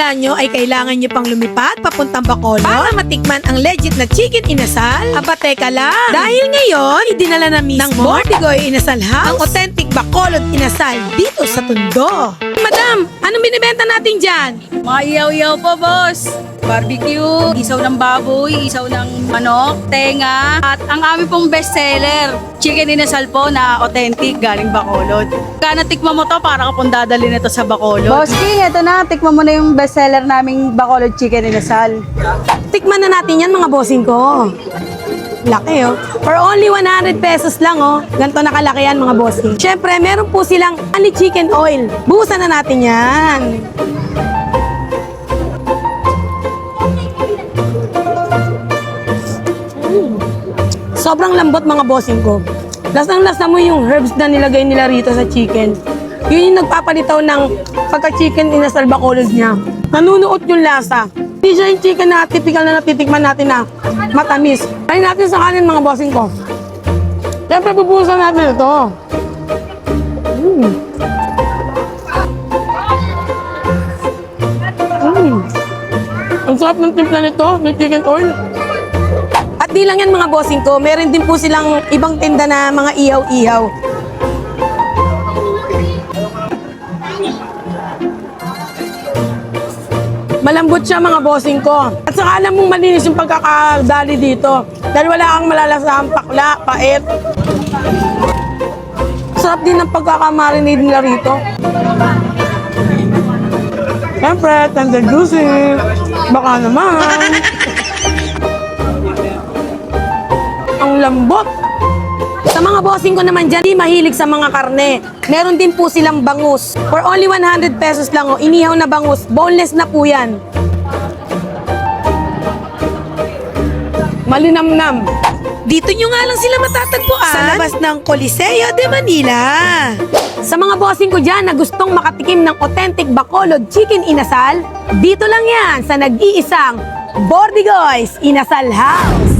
akala nyo ay kailangan nyo pang lumipad papuntang Bacolod para matikman ang legit na chicken inasal? Aba, teka lang. Dahil ngayon, idinala na mismo ng Bordigoy Inasal House ang authentic Bacolod inasal dito sa Tondo. Madam, anong binibenta natin dyan? Mga iyaw-iyaw po, boss. Barbecue, isaw ng baboy, isaw ng manok, tenga, at ang aming pong bestseller, chicken inasal po na authentic galing Bacolod. Kaya natikman mo to para ka pong dadalhin ito sa Bacolod. Boss King, ito na, tikman mo na yung bestseller naming Bacolod chicken inasal. Tikman na natin yan, mga bossing ko. Laki, oh. For only 100 pesos lang, oh. Ganito nakalaki yan, mga bossing. Siyempre, meron po silang honey chicken oil. Buhusan na natin yan. Sobrang lambot, mga bossing ko. Lasang-lasa mo yung herbs na nilagay nila rito sa chicken. Yun yung nagpapalitaw ng pagka-chicken inasal Bacolod niya. Nanunuot yung lasa. Hindi siya yung chicken na typical na natitikman natin na matamis. Try natin sa kanin, mga bossing ko. Siyempre, bubuhusan natin ito. Ang sarap ng timpla nito, ng chicken oil. At di lang yan, mga bossing ko, meron din po silang ibang tinda na mga ihaw-ihaw. Malambot siya, mga bossing ko. At saka alam mong malinis yung pagkakadali dito. Dahil wala kang malalasahang pakla, pait. Sarap din ang pagkakamarinade nila rito. Siyempre, tender juicy. Baka naman. Ang lambot. Sa mga bossing ko naman dyan, di mahilig sa mga karne. Meron din po silang bangus. For only 100 pesos lang, oh, inihaw na bangus. Boneless na po yan. Malinamnam. Dito nyo nga lang sila matatagpuan sa labas ng Coliseo de Manila. Sa mga bossing ko dyan na gustong makatikim ng authentic Bacolod chicken inasal, dito lang yan sa nag-iisang Bordigoy's Inasal House.